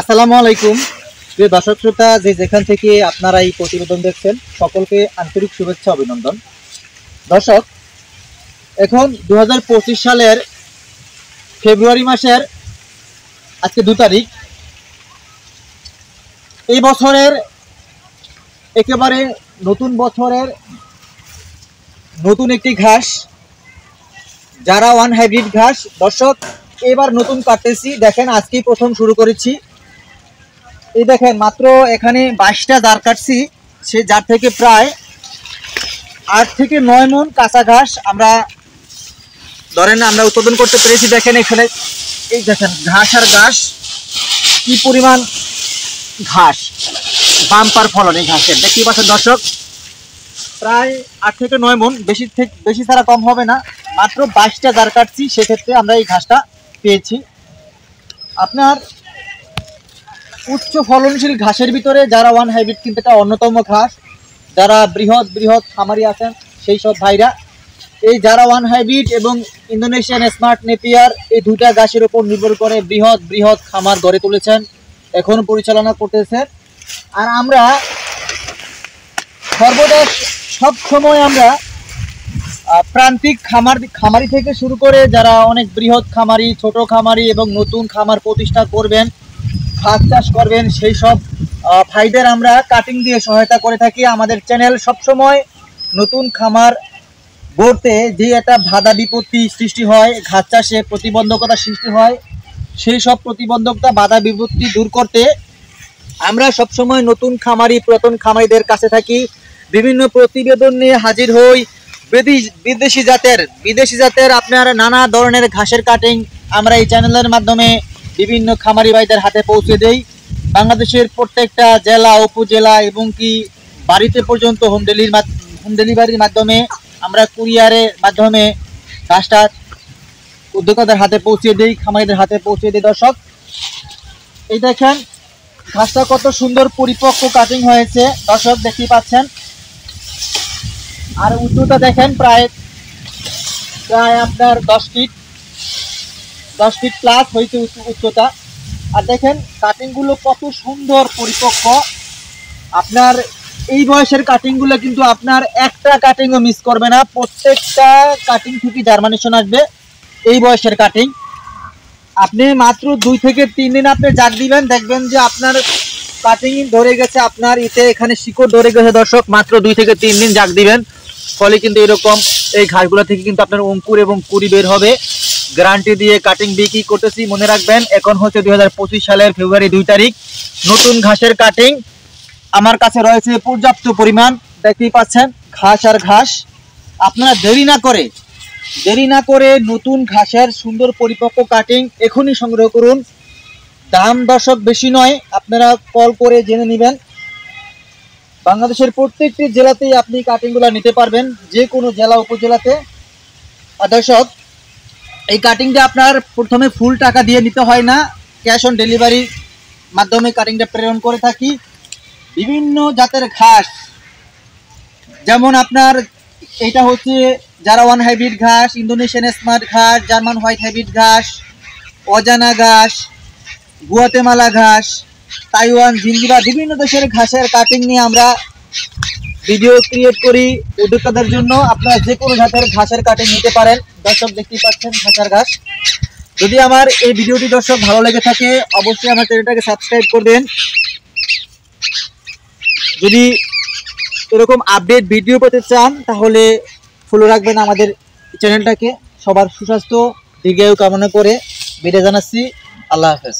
আসসালামু আলাইকুম প্রিয় দর্শক শ্রোতা, যেখান থেকে আপনারা এই প্রতিবেদন দেখছেন সকলকে আন্তরিক শুভেচ্ছা অভিনন্দন। দর্শক, এখন 2025 সালের ফেব্রুয়ারি মাসের আজকে 2 তারিখ। এই বছরের একেবারে নতুন বছরের নতুন একটি ঘাস, যারা ওয়ান হাইব্রিড ঘাস। দর্শক, এবার নতুন কাটতেছি, দেখেন আজকেই প্রথম শুরু করেছি। এই দেখেন মাত্র এখানে 22টা জার কাটছি, সে জার থেকে প্রায় 8 থেকে 9 মণ কাঁচা ঘাস আমরা উৎপাদন করতে পেরেছি। দেখেন এখানে এই দেখেন ঘাস আর ঘাস, কি পরিমাণ ঘাস, বাম্পার ফলন এই ঘাসের, দেখতেই পাচ্ছেন দর্শক। প্রায় 8 থেকে 9 মণ, বেশি ছাড়া কম হবে না। মাত্র 22টা জার কাটছি, সেক্ষেত্রে আমরা এই ঘাসটা পেয়েছি। আপনার উচ্চ ফলনশীল ঘাসের ভিতরে যারা ওয়ান হাইব্রিড কিন্তু এটা অন্যতম ঘাস। যারা বৃহৎ খামারি আছেন সেই সব ভাইরা এই যারা ওয়ান হাইব্রিড এবং ইন্দোনেশিয়ান স্মার্ট নেপিয়ার, এই দুটা ঘাসের উপর নির্ভর করে বৃহৎ খামার গড়ে তুলেছেন, এখন পরিচালনা করতেছেন। আর আমরা সর্বদা সব সময় আমরা প্রান্তিক খামারি থেকে শুরু করে যারা অনেক বৃহৎ খামারি, ছোট খামারি এবং নতুন খামার প্রতিষ্ঠা করবেন, ঘাস চাষ করবেন, সেই সব ভাইদের আমরা কাটিং দিয়ে সহায়তা করে থাকি। আমাদের চ্যানেল সবসময় নতুন খামার গড়তে যে একটা বাধা বিপত্তি সৃষ্টি হয়, ঘাস চাষে প্রতিবন্ধকতা সৃষ্টি হয়, সেই সব প্রতিবন্ধকতা বাধা বিপত্তি দূর করতে আমরা সবসময় নতুন খামারি, পুরাতন খামারিদের কাছে থাকি। বিভিন্ন প্রতিবেদন নিয়ে হাজির হই। বিদেশি জাতের আপনার নানা ধরনের ঘাসের কাটিং আমরা এই চ্যানেলের মাধ্যমে বিভিন্ন খামারি ভাইদের হাতে পৌঁছে দেই। বাংলাদেশের প্রত্যেকটা জেলা, উপজেলা এবং কি বাড়িতে পর্যন্ত হোম ডেলিভারির মাধ্যমে আমরা কুরিয়ারের মাধ্যমে ঘাসটা উদ্যোক্তাদের হাতে পৌঁছে দেই, খামারিদের হাতে পৌঁছে দিই। দর্শক, এই দেখেন ঘাসটা কত সুন্দর পরিপক্ক কাটিং হয়েছে, দর্শক দেখতেই পাচ্ছেন। আর উচ্চতা দেখেন প্রায় আপনার 10 ফিট প্লাস হয়েছে উচ্চতা। আর দেখেন কাটিংগুলো কত সুন্দর পরিপক্ক। আপনার এই বয়সের কাটিংগুলো কিন্তু আপনার একটা কাটিংও মিস করবে না, প্রত্যেকটা কাটিং থেকে জার্মানেশন আসবে। এই বয়সের কাটিং আপনি মাত্র 2 থেকে 3 দিন আপনি জাগ দিবেন, দেখবেন যে আপনার কাটিং ধরে গেছে, আপনার এখানে শিকড় ধরে গেছে। দর্শক, মাত্র 2 থেকে 3 দিন জাগ দিবেন, ফলে কিন্তু এরকম এই ঘাসগুলো থেকে কিন্তু আপনার অঙ্কুর এবং কুড়ি বের হবে। গ্যারান্টি দিয়ে কাটিং বিক্রি করতেছি। মনে রাখবেন, এখন হচ্ছে 2025 সালের ফেব্রুয়ারি 2 তারিখ। নতুন ঘাসের কাটিং আমার কাছে রয়েছে পর্যাপ্ত পরিমাণ, দেখতেই পাচ্ছেন ঘাস আর ঘাস। আপনারা দেরি না করে নতুন ঘাসের সুন্দর পরিপক্ক কাটিং এখনই সংগ্রহ করুন। দাম দর্শক বেশি নয়, আপনারা কল করে জেনে নেবেন। বাংলাদেশের প্রত্যেকটি জেলাতেই আপনি কাটিংগুলো নিতে পারবেন, যে কোনো জেলা উপজেলাতে। আর দর্শক, এই কাটিংটা আপনার প্রথমে ফুল টাকা দিয়ে নিতে হয় না, ক্যাশ অন ডেলিভারির মাধ্যমে কাটিংটা প্রেরণ করে থাকি। বিভিন্ন জাতের ঘাস, যেমন আপনার এটা হচ্ছে যারা ওয়ান হাইব্রিড ঘাস, ইন্দোনেশিয়ান স্মার্ট ঘাস, জার্মান হোয়াইট হাইব্রিড ঘাস, অজানা ঘাস, গুয়াতেমালা ঘাস, তাইওয়ান, জিঞ্জিরা, বিভিন্ন দেশের ঘাসের কাটিং নিয়ে আমরা ভিডিও ক্রিয়েট করি উদ্যোক্তাদের জন্য। আপনারা যে কোনো জাতের ঘাসের কাটিং নিতে পারেন। দর্শক দেখতেই পাচ্ছেন ঘাসের ঘাস। যদি আমার এই ভিডিওটি দর্শক ভালো লেগে থাকে, অবশ্যই আমার চ্যানেলটাকে সাবস্ক্রাইব করবেন। যদি এরকম আপডেট ভিডিও পেতে চান তাহলে ফলো রাখবেন আমাদের চ্যানেলটাকে। সবার সুস্বাস্থ্য দীর্ঘায়ু কামনা করে বিদায় জানাচ্ছি। আল্লাহ হাফেজ।